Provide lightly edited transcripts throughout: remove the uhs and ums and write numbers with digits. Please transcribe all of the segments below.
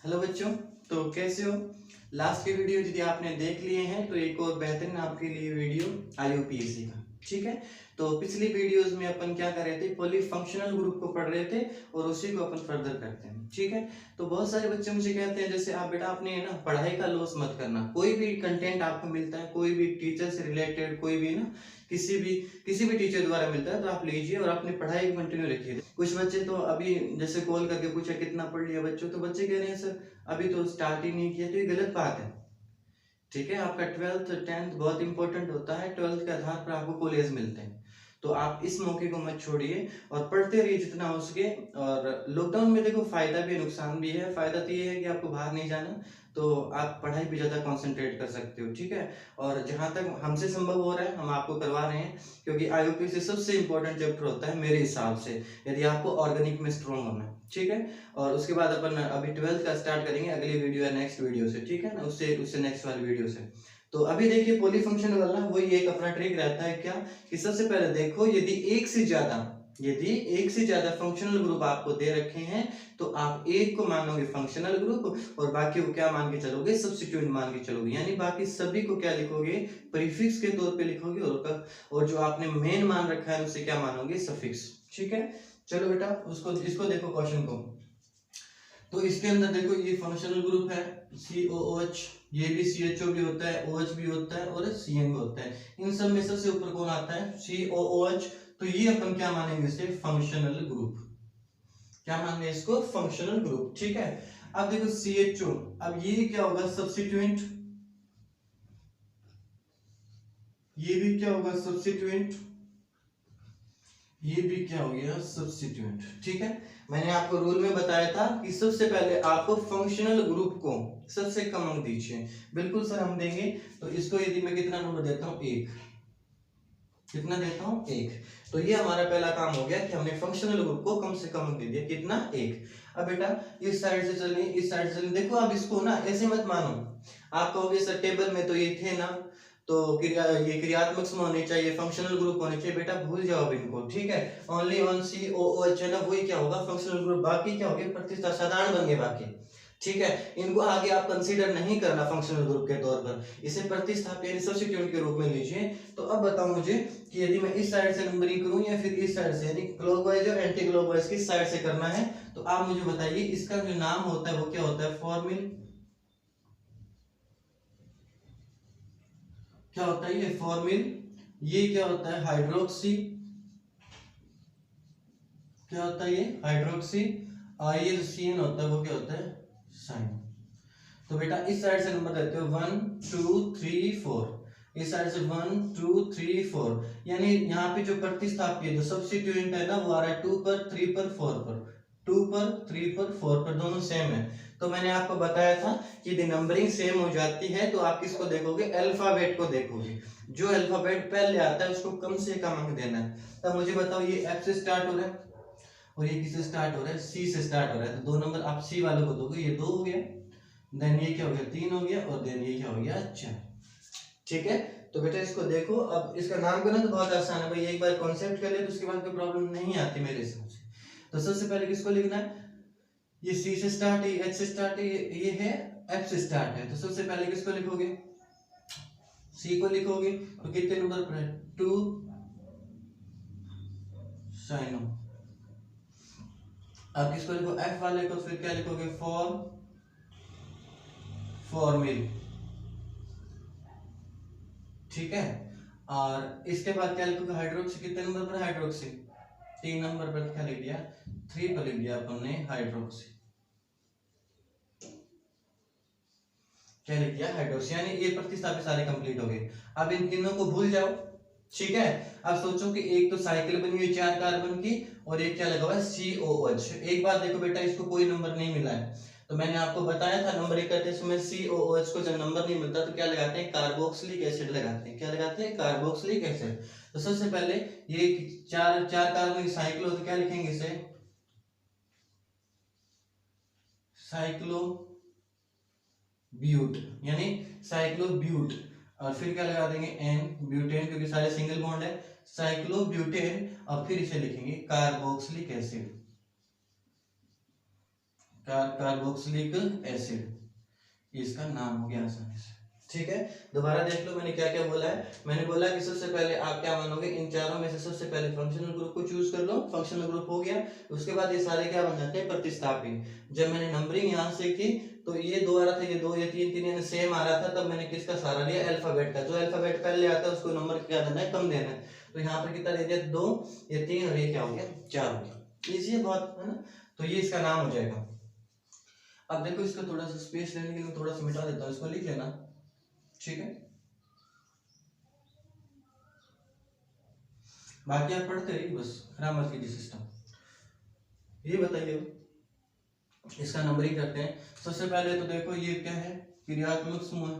Hello बच्चों, तो कैसे हो। लास्ट के वीडियो यदि आपने देख लिए हैं तो एक और बेहतरीन आपके लिए वीडियो IUPAC का, ठीक है। तो पिछली वीडियोस में अपन क्या कर रहे थे, पॉलीफंक्शनल ग्रुप को पढ़ रहे थे और उसी को अपन फर्दर करते हैं, ठीक है। तो बहुत सारे बच्चे मुझे कहते हैं जैसे आप बेटा आपने ना पढ़ाई का लॉस मत करना, कोई भी कंटेंट आपको मिलता है, कोई भी टीचर से रिलेटेड, कोई भी ना किसी भी टीचर द्वारा मिलता है तो आप लीजिए और अपनी पढ़ाई को कंटिन्यू रखिए। कुछ बच्चे तो अभी जैसे कॉल करके पूछा कितना पढ़ लिया बच्चों, तो बच्चे कह रहे हैं सर अभी तो स्टार्ट ही नहीं किया, तो ये गलत बात है, ठीक है। आपका 12th 10th बहुत इंपॉर्टेंट होता है, 12th के आधार पर आपको कॉलेज मिलते हैं, तो आप इस मौके को मत छोड़िए और पढ़ते रहिए जितना हो सके। और लॉकडाउन में देखो फायदा भी है नुकसान भी है। फायदा तो ये है कि आपको बाहर नहीं जाना, तो आप पढ़ाई पे ज़्यादा कंसंट्रेट कर सकते हो, ठीक है। और जहाँ तक हमसे संभव हो रहा है हम आपको करवा रहे हैं, क्योंकि IUPAC सबसे इंपॉर्टेंट चैप्टर होता है मेरे हिसाब से, यदि आपको ऑर्गेनिक में स्ट्रॉन्ग होना है, ठीक है। और उसके बाद अपन अभी 12th का स्टार्ट करेंगे अगली वीडियो या नेक्स्ट वीडियो से, ठीक है ना, उससे नेक्स्ट वाली वीडियो से। तो अभी देखिए पॉलीफंक्शन वाला वही एक अपना ट्रिक रहता है क्या, कि सबसे पहले देखो यदि एक से ज्यादा फंक्शनल ग्रुप आपको दे रखे हैं तो आप एक को मानोगे फंक्शनल ग्रुप और बाकी को क्या मान के चलोगे, सब्स्टिट्यूएंट मान के चलोगे। यानी बाकी सभी को क्या लिखोगे, प्रीफिक्स के तौर पे लिखोगे और जो आपने मेन मान रखा है उसे क्या मानोगे, सफिक्स, ठीक है। चलो बेटा इसको देखो क्वेश्चन को। तो इसके अंदर देखो ये फंक्शनल ग्रुप है COOH, ये भी CHO भी होता है, OH भी होता है और CN भी होता है। इन सब में सबसे ऊपर कौन आता है, COOH, तो ये अपन क्या मानेंगे इसे, फंक्शनल ग्रुप। क्या मानेंगे इसको, फंक्शनल ग्रुप, ठीक है। अब देखो CHO, अब ये क्या होगा, सब्स्टिट्यूएंट, ये भी क्या होगा, सब्स्टिट्यूएंट, ये भी क्या हो गया, सब्स्टिट्यूएंट, ठीक है। मैंने आपको रूल में बताया था कि सबसे पहले आपको फंक्शनल ग्रुप को सबसे कम अंक दीजिए। बिल्कुल सर हम देंगे। तो इसको यदि मैं कितना नंबर देता हूं, 1, कितना देता हूं, 1। तो ये हमारा पहला काम हो गया कि हमने फंक्शनल ग्रुप को कम से कम अंक दे दिया, कितना, 1। अब बेटा इस साइड से चलिए, इस साइड से चलिए। देखो अब इसको ना ऐसे मत मानो, आप कहोगे सर टेबल में तो ये थे ना, तो ये क्रियात्मक समूह होने चाहिए, फंक्शनल ग्रुप होने चाहिए, बेटा भूल जाओ इनको, ठीक है। ओनली ऑन COOH है ना, वही क्या होगा, फंक्शनल ग्रुप, बाकी क्या होगा, प्रतिस्थापन साधारण बन गए बाकी, ठीक है। इनको आगे आप कंसीडर नहीं करना फंक्शनल ग्रुप के तौर पर, इसे प्रतिस्थापन यानी सब्स्टिट्यूएंट के रूप में लीजिए। तो अब बताओ मुझे कि यदि मैं इस साइड से नंबरिंग करूं या फिर इस साइड से, यानी क्लॉकवाइज और एंटी क्लॉकवाइज किस साइड से करना है, तो आप मुझे बताइए। इसका जो नाम होता है वो क्या होता है, फॉर्मिल, क्या होता है ये, फॉर्मिल। ये क्या होता है, हाइड्रोक्सी, क्या होता है ये, हाइड्रोक्सी। और ये जो सीन होता है वो क्या होता है, साइन। तो बेटा इस साइड से नंबर देते हो 1 2 3 4, इस साइड से 1 2 3 4, यानी यहाँ पे जो प्रतिस्थापी जो सब्स्टिट्यूएंट है ना वो आ रहा है 2 पर 3 पर 4 पर, 2 पर 3 पर 4 पर, दोनों सेम है। तो मैंने आपको बताया था कि यदि नंबरिंग सेम हो जाती है तो आप किसको देखोगे, अल्फाबेट को देखोगे। जो अल्फाबेट पहले आता है उसको कम से कम अंक देना है। तब मुझे बताओ ये F से स्टार्ट हो रहा है और ये किससे स्टार्ट हो रहा है, C से स्टार्ट हो रहा है, तो 2 नंबर आप C वाले को दोगे, ये 2 हो गया, देन ये क्या हो गया, 3 हो गया, और देन ये क्या हो गया, 4, ठीक है। तो बेटा इसको देखो, अब इसका नाम करना तो बहुत आसान है भाई, एक बार कॉन्सेप्ट कर ले तो उसके बाद कोई प्रॉब्लम नहीं आती मेरे हिसाब से। तो सबसे पहले किसको लिखना है, ये C से स्टार्ट है, H से स्टार्ट है, ये है F से स्टार्ट है, तो सबसे पहले किसको लिखोगे, C को लिखोगे। तो कितने नंबर पर है, 2 साइनो। अब किसको लिखो, F वाले को, फिर क्या लिखोगे, फॉर्मिल, ठीक है। और इसके बाद क्या लिखोगे, हाइड्रोक्सी, कितने नंबर पर हाइड्रोक्सी, 3 नंबर पर, क्या लिख दिया, 3 पर लिख दिया अपन ने हाइड्रोक्सी, क्या लिख दिया, हाइड्रोक्सी। यानी ये प्रतिस्थापन सारे कंप्लीट हो गए। अब इन तीनों को भूल जाओ, ठीक है। अब सोचो कि एक तो साइकिल बनी हुई 4 कार्बन की और एक क्या लगा हुआ है, COOH। एक बात देखो बेटा, इसको कोई नंबर नहीं मिला है, तो मैंने आपको बताया था नंबरिंग करते समय COOH को जब नंबर नहीं मिलता तो क्या लगाते हैं, कार्बोक्सिलिक एसिड लगाते हैं, क्या लगाते हैं, कार्बोक्सिलिक एसिड। तो सबसे पहले ये चार कार्बन की साइक्लो, तो क्या लिखेंगे इसे, साइक्लो ब्यूट, यानी साइक्लोब्यूट। और फिर क्या लगा देंगे, एन ब्यूटेन, क्योंकि सारे सिंगल बॉन्ड है, साइक्लोब्यूटेन। और फिर इसे लिखेंगे कार्बोक्सिलिक एसिड, कार्बोक्सिलिक एसिड, इसका नाम हो गया आसानी से। ठीक है, दोबारा देख लो मैंने क्या क्या बोला है। मैंने बोला कि सबसे पहले आप क्या मानोगे, इन चारों में से सबसे पहले फंक्शनल ग्रुप को चूज कर लो, फंक्शनल ग्रुप हो गया, उसके बाद ये सारे क्या बन जाते हैं, प्रतिस्थापी। जब मैंने नंबरिंग यहाँ से की तो ये 2 आ रहा था, ये 2 ये 3 3 सेम आ रहा था, तब मैंने किसका सहारा लिया, अल्फाबेट का। जो अल्फाबेट पहले आता है उसको नंबर क्या देना है, कम देना है। तो यहाँ पर कितना दे दिया, 2, ये 3 और ये क्या हो गया, 4 हो गया। इजी है बहुत, है ना। तो ये इसका नाम हो जाएगा। अब देखो इसका थोड़ा सा स्पेस लेने के लिए थोड़ा सा मिटा देता हूँ, इसको लिख लेना। ठीक है, बाकी आप पढ़ते रहिए, बस खराब मत कीजिए सिस्टम। ये बताइए इसका नंबरिंग करते हैं। सबसे पहले तो देखो ये क्या है, क्रियात्मक समूह,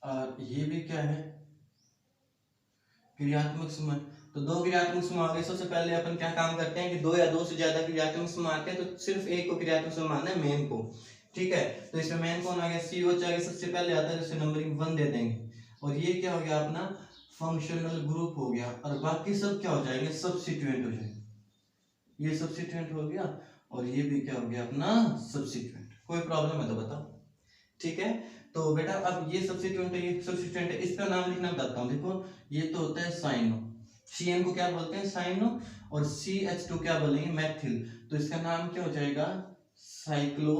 और ये भी क्या है, क्रियात्मक समूह। तो 2 क्रियात्मक समूह आ गए। सबसे पहले अपन क्या काम करते हैं कि 2 या 2 से ज्यादा क्रियात्मक समूह आते हैं तो सिर्फ एक को क्रियात्मक समूह मानना है, मेन को। ठीक है, तो इसमें मेन कौन आ गया, COH आ गया, सबसे पहले आता है, जैसे नंबरिंग 1 दे देंगे। और ये क्या हो गया अपना फंक्शनल ग्रुप हो गया, और बाकी सब क्या हो जाएंगे, सब्स्टिट्यूएंट हो जाएंगे। ये सब्स्टिट्यूएंट हो गया और ये भी क्या हो गया अपना सब्स्टिट्यूएंट। कोई प्रॉब्लम है तो बताओ। ठीक है, तो बेटा अब ये सब्स्टिट्यूएंट है, ये सब्स्टिट्यूएंट है, इसका नाम लिखना बताता हूँ। देखो ये तो होता है साइनो, CN को क्या बोलते हैं, साइनो, और CH2 क्या बोलेंगे, मैथिल। तो इसका नाम क्या हो जाएगा, साइक्लो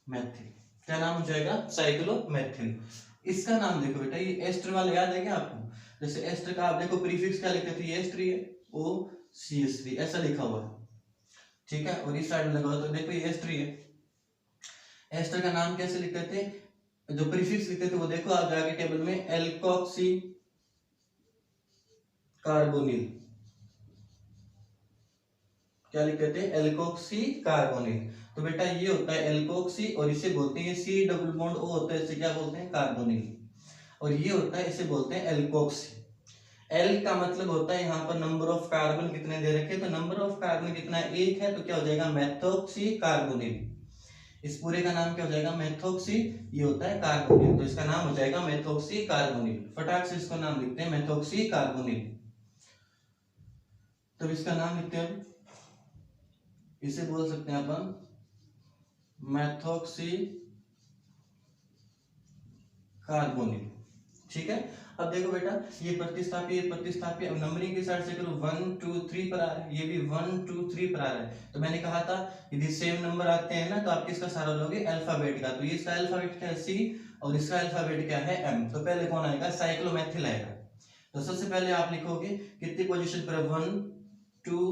मैथिल। क्या नाम हो जाएगा, साइक्लो मैथिल। इसका नाम देखो बेटा, ये एस्टर वाला याद है क्या आपको, जैसे एस्टर का आप देखो प्रीफिक्स क्या लिखते थे, एस्टर है, OCH3 ऐसा लिखा हुआ है। ठीक है, और इस साइड में लगा हुआ तो देखो ये एस्टर है। एस्टर का नाम कैसे लिखते थे, जो प्रीफिक्स लिखते थे वो देखो आप जाके टेबल में, एल्कोक्सी कार्बोनिल, क्या लिखते थे, एल्कोक्सी कार्बोनिल। तो बेटा ये होता है एल्कोक्सी, और इसे बोलते हैं C डबल बॉन्ड O होता है, इसे क्या बोलते हैं, कार्बोनिल। और ये होता है, इसे बोलते हैं एल्कोक्सी। एल का मतलब होता है यहाँ पर नंबर ऑफ कार्बन कितने दे रखे, तो नंबर ऑफ कार्बन कितना है, 1 है, तो क्या हो जाएगा, मेथोक्सी कार्बोनिल। इस पूरे का नाम क्या हो जाएगा, मेथोक्सी, ये होता है कार्बोनिल, तो इसका नाम हो जाएगा मेथोक्सी कार्बोनिल। फटाक से इसको नाम लिखते हैं, मेथोक्सी कार्बोनिल। तो इसका नाम लिखते हैं, इसे बोल सकते हैं अपन मेथोक्सी कार्बोनिल। ठीक है, अब देखो बेटा ये प्रतिस्थापी, अब नंबरिंग के साइड से करो, 1 2 3 पर आ रहा है, ये भी 1 2 3 पर आ रहा है। तो मैंने कहा था यदि सेम नंबर आते हैं ना तो आप किसका सहारा लोगे, अल्फाबेट का। तो ये इसका अल्फाबेट क्या है, C, और इसका अल्फाबेट क्या है, M। तो पहले कौन आएगा, साइक्लोमेथिल आएगा। तो सबसे पहले आप लिखोगे कितनी पोजीशन पर, 1 2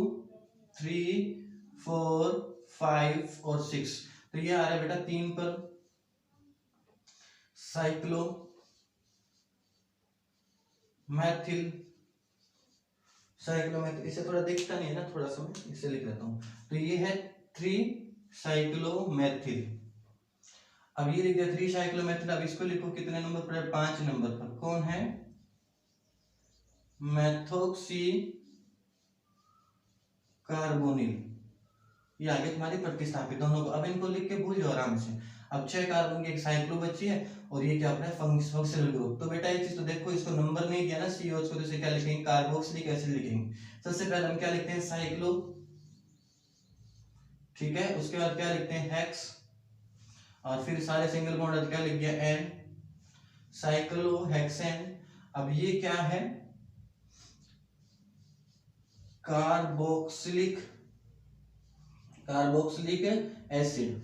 3 4 5 और 6। तो ये आ रहा है बेटा 3 पर साइक्लो मैथिल, साइक्लोमेथिल। इसे थोड़ा दिखता नहीं है ना, थोड़ा सा मैं इसे लिख लेता हूँ। तो ये है 3 साइक्लोमेथिल। अब ये लिख दिया 3 साइक्लोमेथिल। अब इसको लिखो कितने नंबर पर, 5 नंबर पर। कौन है, मेथोक्सी कार्बोनिल। ये आगे तुम्हारी प्रतिस्थापित दोनों को, अब इनको लिख के भूल जाओ आराम से। अब 6 कार्बन की एक साइक्लो बची है, और ये क्या अपना फंक्शनल ग्रुप। तो बेटा ये चीज तो देखो, इसको नंबर नहीं दिया ना COH को, तो इसे क्या लिखेंगे, कार्बोक्सिलिक एसिड लिखेंगे। सबसे पहले हम क्या लिखते हैं, साइक्लो। ठीक है, उसके बाद क्या लिखते हैं, हेक्स, और फिर सारे सिंगल बॉन्ड क्या लिख दिया, N, साइक्लो हेक्सेन। अब ये क्या है, कार्बोक्सिलिक एसिड।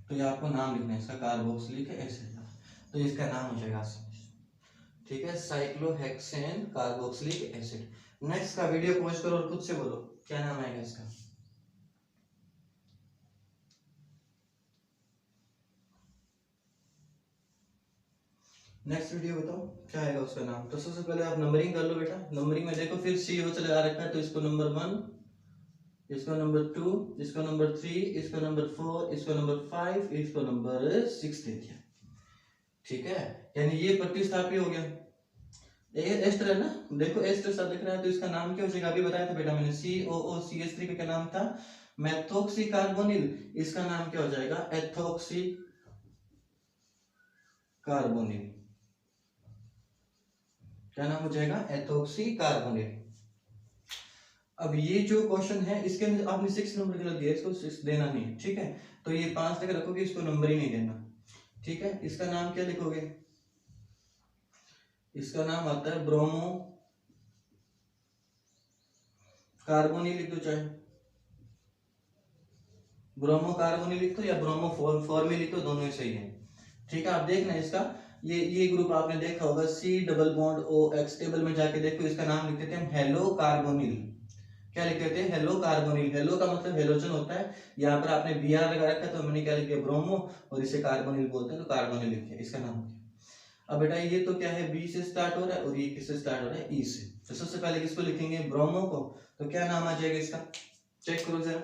तो ये आपको नाम लिखना है इसका, कार्बोक्सिलिक एसिड। तो इसका नाम हो जाएगा, ठीक है, साइक्लोहेक्सेन कार्बोक्सिलिक एसिड। नेक्स्ट का वीडियो पॉज करो और खुद से बोलो क्या नाम आएगा इसका। नेक्स्ट वीडियो बताओ क्या आएगा उसका नाम। तो सबसे पहले आप नंबरिंग कर लो बेटा। नंबरिंग में देखो फिर COH लगा रखा है, तो इसको नंबर 1, इसको नंबर 2, इसको नंबर 3, इसको नंबर 4, इसको नंबर 5, इसको नंबर 6 दे दिया। ठीक है, यानी ये प्रतिस्थापी हो गया। एस्टर है ना, देखो एस्टर सब दिख रहा है, तो इसका नाम क्या हो जाएगा, अभी बताया था बेटा मैंने, COOCH3 का क्या नाम था, मेथोक्सी कार्बोनिल। इसका नाम क्या हो जाएगा, एथोक्सी कार्बोनिल। क्या नाम हो जाएगा, एथोक्सी कार्बोनिल। अब ये जो क्वेश्चन है इसके अंदर आपने 6 नंबर गलत दिया, इसको 6 देना नहीं है, ठीक है। तो ये 5 तक रखोगे, इसको नंबर ही नहीं देना, ठीक है। इसका नाम क्या लिखोगे, इसका नाम आता है ब्रोमो कार्बोनिल, लिख दो, चाहे ब्रोमो कार्बोनिल लिख दो या ब्रोमो फॉर्मी लिख दो, दोनों ही सही है, ठीक है। आप देखना इसका, ये ग्रुप आपने देखा होगा, C double bond OX, table में जाके देखो, इसका नाम लिखते थे हम हेलो कार्बोनिल। क्या लिखते थे, हेलो कार्बोनिल। हेलो का मतलब हेलोजन होता है, यहाँ पर आपने Br लगा रखा है, तो मैंने क्या लिखा, ब्रोमो, और इसे कार्बोनिल बोलते हैं, तो कार्बोनिल लिखिए, इसका नाम क्या। अब बेटा ये तो क्या है, बी से स्टार्ट हो रहा है, और ये किससे स्टार्ट हो रहा है, ई से। तो सबसे पहले किसको लिखेंगे, ब्रोमो को। तो क्या नाम आ जाएगा इसका, चेक करो जरा,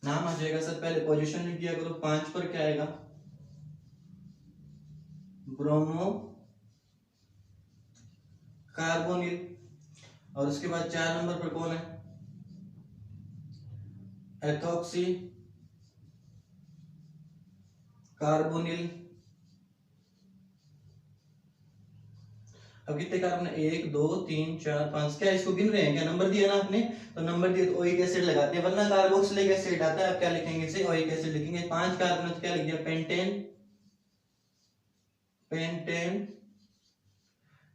नाम आ जाएगा सर, पहले पोजीशन लिख दिया करो, 5 पर क्या आएगा, ब्रोमो कार्बोनिल, और उसके बाद 4 नंबर पर कौन है, एथॉक्सी कार्बोनिल। अब कितने कार्बन, 1 2 3 4 5, क्या इसको गिन रहे हैं, क्या नंबर दिया ना आपने, तो नंबर दिया तो ओइक एसिड लगाते हैं, वरना कार्बोक्सिलिक एसिड आता है। आप क्या लिखेंगे इसे, ओइक एसिड लिखेंगे। 5 कार्बन तो क्या लिख दिया, पेंटेन, पेंटेन,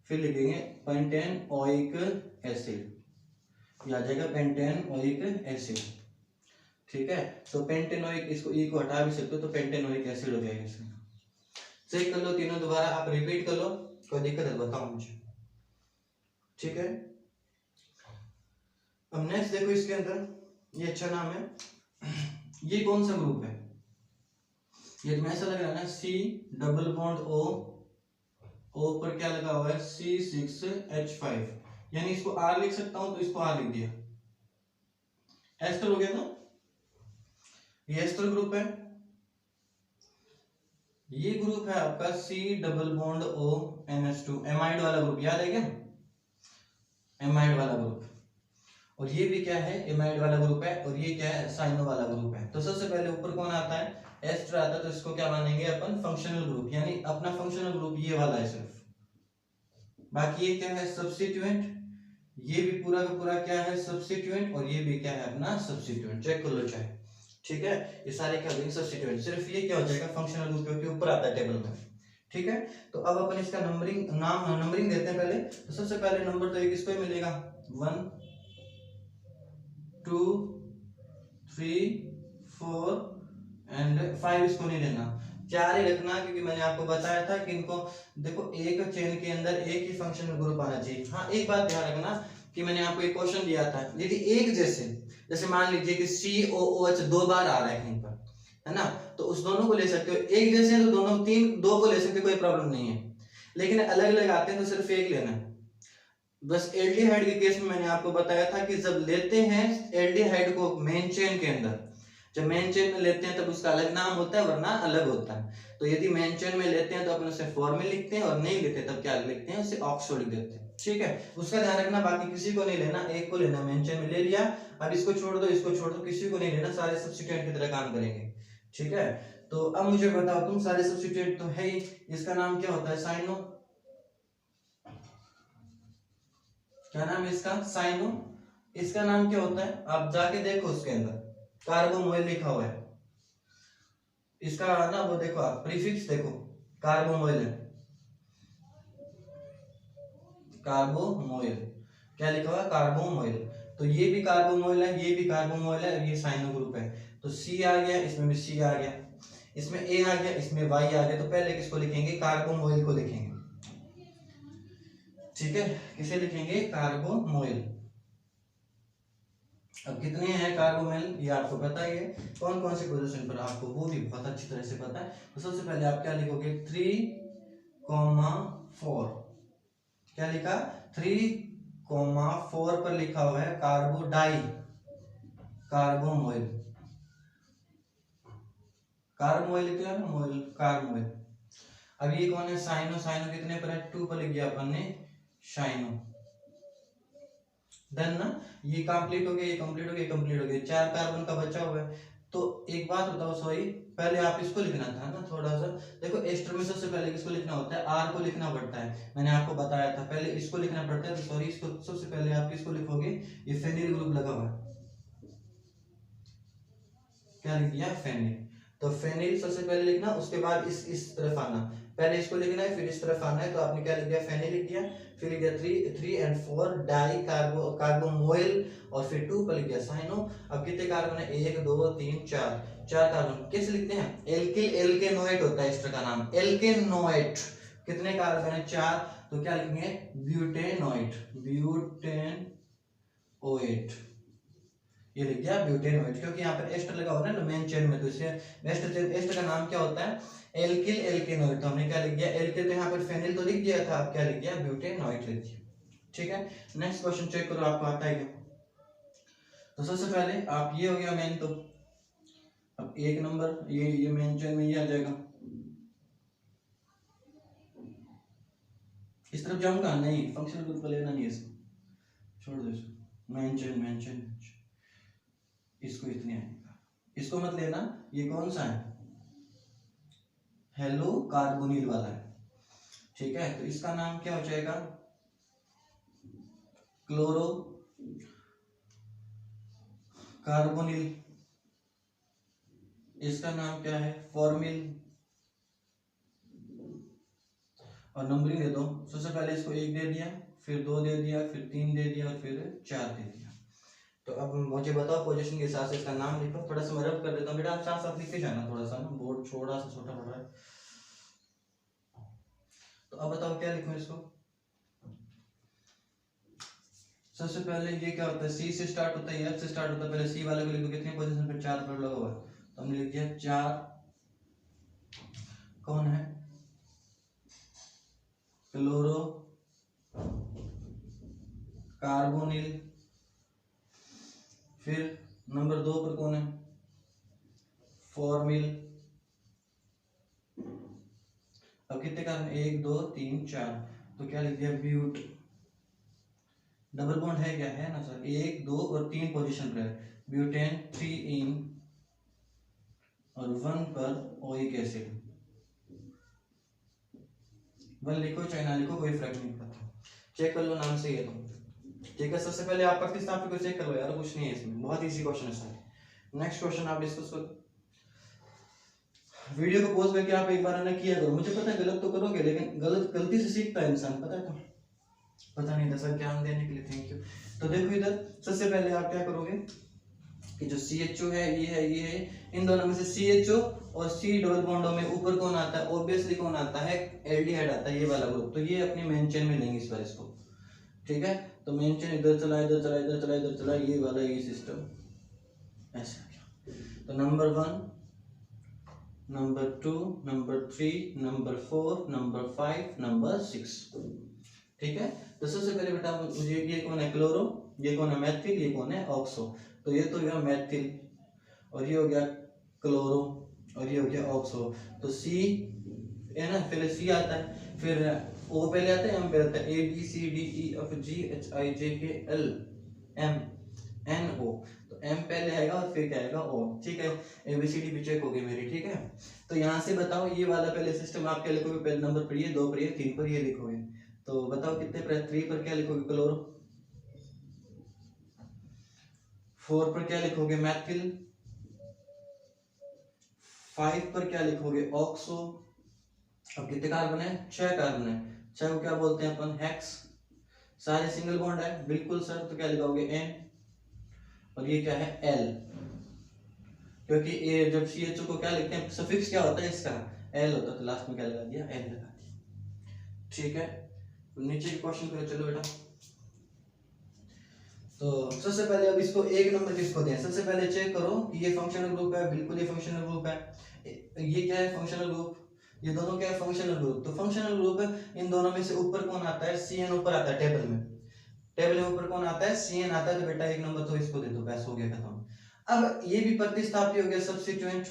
फिर लिखेंगे पेंटेन ओइक एसिड, ये आ जाएगा पेंटेन ओइक एसिड, ठीक है। तो पेंटेनोइक, इसको ई को हटा भी सकते हो, तो पेंटेनोइक एसिड हो जाएगा इसमें। चेक कर लो तीनों, दोबारा आप रिपीट कर लो, कोई दिक्कत है बताओ मुझे, ठीक है। अब नेक्स्ट देखो, इसके अंदर ये अच्छा नाम है, ये कौन सा ग्रुप है, ये तुम्हें ऐसा लग रहा है ना, C डबल बॉन्ड O पर क्या लगा हुआ है, C6H5, यानी इसको R लिख सकता हूं, तो इसको R लिख दिया, एस्टर हो गया ना, ये एस्टर ग्रुप है। ये ग्रुप है आपका C double bond O NH2, amide वाला ग्रुप, याद है क्या, एमाइड वाला ग्रुप। और ये भी क्या है, एमाइड वाला ग्रुप है, और ये क्या है, साइनो वाला ग्रुप है। तो सबसे पहले ऊपर कौन आता है, एस्टर आता है, तो इसको क्या मानेंगे अपन, फंक्शनल ग्रुप, यानी अपना फंक्शनल ग्रुप ये वाला है सिर्फ, बाकी ये क्या है, सब्स्टिट्यूएंट, ये भी पूरा का पूरा क्या है, सब्स्टिट्यूएंट, और ये भी क्या है अपना सब्स्टिट्यूएंट, चेक कर लो चाहे, ठीक है। ये सारे क्या हो जाएंगे, सब्स्टिट्यूएंट, सिर्फ ये क्या हो जाएगा, फंक्शनल ग्रुप, क्योंकि ऊपर आता है टेबल में, ठीक है। तो अब अपन इसका नंबरिंग देते हैं पहले। तो सबसे पहले नंबर तो एक इसको ही मिलेगा, 1 2 3 4 एंड 5, इसको नहीं देना, 4 ही रखना, क्योंकि मैंने आपको बताया था कि इनको देखो, एक चेन के अंदर एक ही फंक्शनल ग्रुप आना चाहिए। हाँ, एक बात ध्यान रखना कि मैंने आपको एक क्वेश्चन दिया था, यदि एक जैसे मान लीजिए कि COOH 2 बार आ रहा है कहीं पर, है ना, तो उस दोनों को ले सकते हो, एक जैसे हैं तो दोनों 2 को ले सकते हो, कोई प्रॉब्लम नहीं है। लेकिन अलग अलग आते हैं तो सिर्फ एक लेना। बस एल्डिहाइड के केस में मैंने आपको बताया था कि जब लेते हैं एल्डिहाइड को मेन चेन के अंदर, जब मेन चेन में लेते हैं तब उसका अलग नाम होता है, वरना अलग होता है। तो यदि मेन चेन में लेते हैं तो अपन उसे फॉर्मिल लिखते हैं, और नहीं लेते तब क्या लिखते हैं, उसे ऑक्सो लिख देते हैं, ठीक है। उसका ध्यान रखना, बाकी किसी को नहीं लेना, एक को लेना, मेन चेन में ले लिया, अब इसको छोड़ दो, इसको छोड़ दो, किसी को नहीं लेना, सारे सब्स्टिट्यूएंट की तरह काम करेंगे, ठीक है। तो अब मुझे बताओ तुम, सारे सब्स्टिट्यूएंट तो है ही, इसका नाम क्या होता है, साइनो, क्या नाम है इसका, साइनो। इसका नाम क्या होता है, आप जाके देखो उसके अंदर कार्बोमोइल लिखा हुआ है, इसका ना वो देखो, आप प्रीफिक्स देखो, कार्बोमोइल है, कार्बोमोइल, क्या लिखा हुआ है, कार्बोमोइल। तो ये भी कार्बोमोइल है, ये भी कार्बोमोइल है, और ये साइनो ग्रुप है। तो C आ गया, इसमें भी C आ गया, इसमें A आ गया, इसमें Y आ गया। तो पहले किसको लिखेंगे, कार्बोमोइल को लिखेंगे, ठीक है। किसे लिखेंगे, कार्बोमोइल। अब कितने हैं कार्बोमोइल, ये आपको पता ही है, कौन कौन से पोजीशन पर, आपको वो भी बहुत अच्छी तरह से पता है। तो सबसे पहले आप क्या लिखोगे, 3,4, क्या लिखा, 3,4 पर लिखा हुआ है कार्बोडाई कार्बोमोइल, कार्बोमोइल लिख लिया ना, मोइल, कार्बोमोइल। अब ये कौन है, साइनो, साइनो कितने पर है, 2 पर लिख दिया अपन ने, शाइनो, डन ना। ये कंप्लीट हो गया, ये कंप्लीट हो गया, कंप्लीट हो गया, 4 कार्बन का बचा हुआ है। तो एक बात बताओ, सॉरी, पहले आप इसको लिखना था ना थोड़ा सा। देखो एस्टर में सबसे पहले किसको लिखना होता है, आर को लिखना पड़ता है, मैंने आपको बताया था पहले इसको लिखना पड़ता है। तो सॉरी, इसको सबसे पहले आप किसको लिखोगे, ये फेनिल ग्रुप लगा हुआ है, क्या लिख दिया, फेनिल। तो फेनिल सबसे पहले लिखना, उसके बाद इस तरफ आना, पहले इसको लिखना है फिर इस तरफ आना है। तो आपने क्या लिख दिया, फेनिल लिख दिया, फिर लिख दिया 3 and 4 डाई कार्बोमोइल, और फिर 2 पर लिख दिया साइनो। अब कितने कार्बन है, 1 2 3 4 कार्बन। कैसे लिखते हैं, एल्किल एल्केनोएट होता है एस्टर का नाम, एल्केनोएट। कितने कार्बन है, 4, तो क्या लिखेंगे, ब्यूटेनोएट, ब्यूटेनोएट, ये लिख दिया ब्यूटेनोएट, क्योंकि यहाँ पर एस्टर लगा हुआ है ना मेन चेन में, तो इससे एस्टर का नाम क्या होता है, एल्किल एल्केनोएट। तो हमने क्या लिख दिया, एल्किल, तो यहाँ पर फेनिल तो लिख दिया था, अब क्या लिख दिया, ब्यूटेनोएट लिख दिया। ठीक है, नेक्स्ट क्वेश्चन चेक करो आपको आता है क्या। तो सबसे पहले आप, ये हो गया मेन, तो अब 1 नंबर ये मेन चेन में ये आ जाएगा। इस तरफ जाऊंगा नहीं, फंक्शनल ग्रुप का लेना नहीं है इसको, छोड़ दो इसको, मेन चेन इसको इतने आएगा, इसको मत लेना। ये कौन सा है, हेलो कार्बोनिल वाला है। ठीक है, तो इसका नाम क्या हो जाएगा, क्लोरो कार्बोनिल। इसका नाम क्या है, फॉर्मिल। और नंबरिंग दे दो, सबसे पहले इसको 1 दे दिया, फिर 2 दे दिया, फिर 3 दे दिया, और फिर 4 दे दिया। तो अब मुझे बताओ पोजीशन के हिसाब से इसका नाम लिखो। थोड़ा सा मैं रब कर देता हूँ बेटा, आप साथ साथ लिखते जाना, थोड़ा सा ना बोर्ड थोड़ा सा छोटा पड़ रहा है। तो अब बताओ क्या लिखूं इसको। सबसे पहले ये क्या होता है, सी से स्टार्ट होता है, एफ से स्टार्ट होता है, पहले सी वाले को लिखो, कितनी पोजीशन पे, 4 पर लगा हुआ है, तो हमने लिख दिया 4। कौन है, क्लोरो कार्बोनिल। फिर नंबर 2 पर कौन है, फॉर्मिल। अब कितने कार्बन, 1 2 3 4, तो क्या लिख दिया, ब्यूट। डबल बॉन्ड है क्या, है ना सर, 1 2 और 3 पोजीशन पर है, ब्यूटेन 3 इन और 1 पर ओइक एसिड। 1 लिखो चाहे ना लिखो, कोई फर्क नहीं पड़ता, चेक कर लो नाम से ये तो। ठीक है, सबसे पहले आप प्रतिस्थापन को चेक करो यार, कुछ नहीं है इसमें, बहुत इजी क्वेश्चन है सारे। नेक्स्ट क्वेश्चन आप डिस्कस करो, वीडियो को पॉज करके आप एक बार ना किया करो। मुझे पता है गलत तो करोगे, लेकिन गलती से सीखता है इंसान, पता है। तो पता नहीं था सर, ज्ञान देने के लिए थैंक यू। तो देखो इधर सबसे पहले आप क्या करोगे कि जो CHO है, ये है, इन दोनों में से CHO और C डबल बॉन्डों में ऊपर कौन आता है, ऑब्वियसली कौन आता है, एल्डिहाइड आता है, ये वाला ग्रुप। तो ये अपनी मेन चेन में लेंगे इस बार इसको। ठीक है, तो मेन चेन इधर चला, इधर चला, इधर चला, इधर चला, ये वाला ये सिस्टम ऐसा क्या। तो number 1, number 2, number 3, number 4, number 5, number 6। ठीक है, तो सबसे पहले बेटा मुझे, ये कौन है, क्लोरो, ये कौन है, मैथिल, ये कौन है, ऑक्सो। तो ये तो गया मैथिल, और ये हो गया क्लोरो, और ये हो गया ऑक्सो। तो C है ना, पहले C आता है, फिर O पहले आता है, M पहले आता है, ABCDEFGHIJKL M NO। तो M पहले आएगा और फिर क्या आएगा, O। ठीक है, ABCD भी चेक हो गई मेरी। ठीक है, तो यहाँ से बताओ ये वाला पहले सिस्टम आप क्या लिखोगे, पहले नंबर पर ये, 2 पर ये, 3 पर ये लिखोगे। तो बताओ कितने पर, 3 पर क्या लिखोगे, क्लोरो। 4 पर क्या लिखोगे, मैथिल। 5 पर क्या लिखोगे, ऑक्सो। अब कितने कार्बन है, 6 कार्बन है, 6 को क्या बोलते हैं अपन, हेक्स। सारे सिंगल बॉन्ड है, बिल्कुल सर, तो क्या लिखोगे, N, और ये क्या है, L, क्योंकि ये जब CHO को क्या लिखते हैं, सफिक्स क्या होता है इसका, L होता है, तो लास्ट में क्या लगा दिया, L लगा दिया। ठीक है, तो नीचे के क्वेश्चन करो, चलो बेटा। तो सबसे पहले अब इसको 1 नंबर किसको दें, सबसे पहले चेक करो कि ये फंक्शनल ग्रुप है, बिल्कुल ये फंक्शनल ग्रुप है। ये क्या है, फंक्शनल ग्रुप, ये दोनों क्या है, फंक्शनल ग्रुप। तो फंक्शनल ग्रुप इन दोनों में से ऊपर कौन आता है, CN ऊपर आता है टेबल में, टेबल में ऊपर कौन आता है, CN आता है। तो बेटा 1 नंबर तो इसको दे दो, बस हो गया खत्म। अब ये भी प्रतिस्थापी हो गया, सब्स्टिट्यूएंट।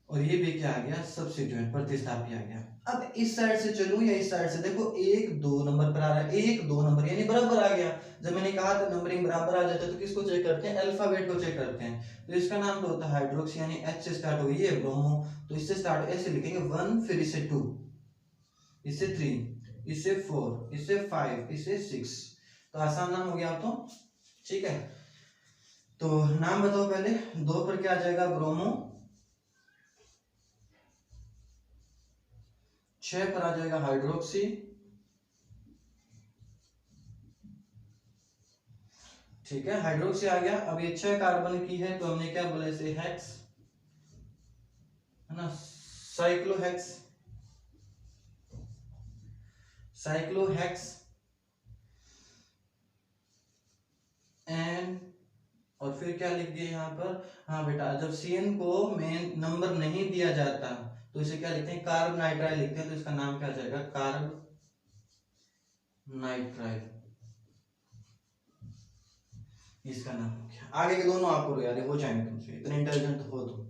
और ये भी क्या आ गया, सब्स्टिट्यूएंट, प्रतिस्थापी आ गया। अब इस साइड से चलूं या इस साइड से, देखो 1 2 नंबर पर आ रहा है, 1 2 नंबर यानी बराबर आ गया। जब मैंने कहा था नंबरिंग बराबर आ जाता है तो किसको चेक करते हैं, अल्फाबेट को चेक करते हैं। तो इसका नाम तो होता है हाइड्रोक्सी, यानी H से स्टार्ट होगी, ये ब्रोमो, तो इससे स्टार्ट ऐसे लिखेंगे 1, फिर इससे 2, इससे 3, इससे 4, इससे 5, इससे 6, तो आसान नाम हो गया आप तो, ठीक है। तो नाम बताओ पहले, 2 पर क्या आ जाएगा, ब्रोमो, 6 पर आ जाएगा हाइड्रोक्सी, ठीक है, हाइड्रोक्सी आ गया। अब ये 6 कार्बन की है तो हमने क्या बोला इसे, हेक्स, है ना, साइक्लोहेक्स, साइक्लोहेक्स एंड, और फिर क्या लिख दिया यहाँ पर, हाँ बेटा, जब CN को मेन नंबर नहीं दिया जाता तो इसे क्या लिखते हैं, कार्ब नाइट्राइल लिखते हैं, तो इसका नाम क्या जाएगा, कार्ब नाइट्राइल, इसका नाम हो गया। आगे के दोनों आपको याद हो जाएंगे, तुमसे इतने इंटेलिजेंट हो तुम,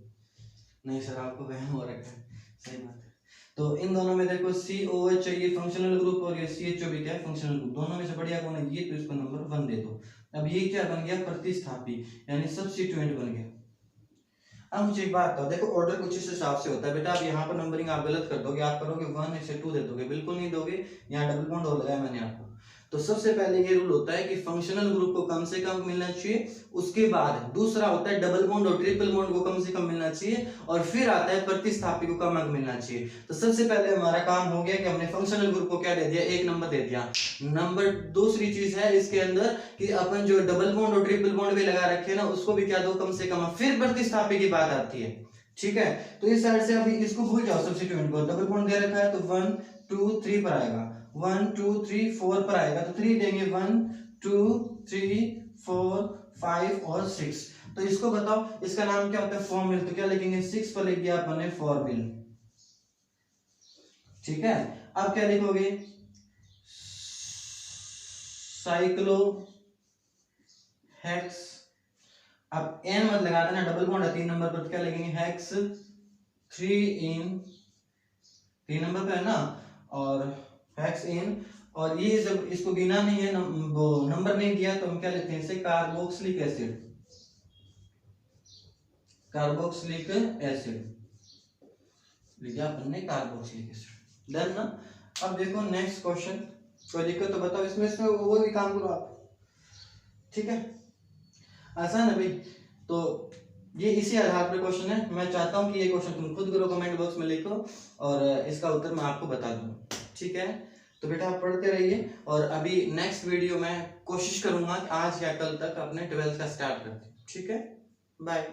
नहीं सर आपको वहम हो रखा है, सही बात है। तो इन दोनों में देखो COH चाहिए फंक्शनल ग्रुप, और ये CHO भी क्या है, फंक्शनल ग्रुप, दोनों में से बढ़िया कौन है, ये, तो इसको नंबर 1 दे दो। अब ये क्या बन गया, प्रतिस्थापी, यानी सब्स्टिट्यूएंट बन गया। अब मुझे एक बात बताओ, देखो ऑर्डर कुछ इस हिसाब से होता है बेटा, अब यहाँ पर नंबरिंग आप गलत कर दोगे, आप करोगे 1 से 2 दे दोगे, बिल्कुल नहीं दोगे, यहाँ डबल बॉन्ड और लगाया मैंने आपको। तो सबसे पहले ये रूल होता है कि फंक्शनल ग्रुप को कम से कम मिलना चाहिए, उसके बाद दूसरा होता है डबल बॉन्ड और ट्रिपल बॉन्ड को कम से कम मिलना चाहिए, और फिर आता है प्रतिस्थापी को कम अंक मिलना चाहिए। तो सबसे पहले हमारा काम हो गया कि हमने फंक्शनल ग्रुप को क्या दे दिया, 1 नंबर दे दिया। नंबर दूसरी चीज है इसके अंदर कि अपन जो डबल बॉन्ड और ट्रिपल बॉन्ड भी लगा रखे हैं ना, उसको भी क्या दो, कम से कम, फिर प्रतिस्थापी की बात आती है, ठीक है। तो इस साइड से अभी इसको भूल जाओ, सब्स्टिट्यूएंट को, डबल बॉन्ड दे रखा है तो 1 2 3 पर आएगा, 1 2 3 4 पर आएगा, तो 3 देंगे, 1 2 3 4 5 और 6। तो इसको बताओ इसका नाम क्या होता है, फॉर्मिल, तो क्या लिखेंगे, 6 पर लिख दिया आपने फॉर्मिल, ठीक है। अब क्या लिखोगे, साइक्लो हेक्स, अब N मत लगा देना, डबल बॉन्ड है 3 नंबर पर, क्या लिखेंगे, हेक्स 3 इन, 3 नंबर पे है ना, और हेक्स इन, और ये जब इसको गिना नहीं है, वो नंबर नहीं दिया, तो हम क्या लिखते हैं इसे, कार्बोक्सिलिक एसिड, कार्बोक्सिलिक एसिड लिखा अपन ने, कार्बोक्सिलिक एसिड, डन ना। अब देखो नेक्स्ट क्वेश्चन, कोई दिक्कत तो बताओ इसमें वो भी काम करो आप, ठीक है, आसान है भाई। तो ये इसी आधार पर क्वेश्चन है, मैं चाहता हूं कि ये क्वेश्चन तुम खुद करो, कमेंट बॉक्स में लिखो, और इसका उत्तर मैं आपको बता दूं, ठीक है। तो बेटा आप पढ़ते रहिए, और अभी नेक्स्ट वीडियो में कोशिश करूंगा कि आज या कल तक अपने 12th का स्टार्ट करते, ठीक है, बाय।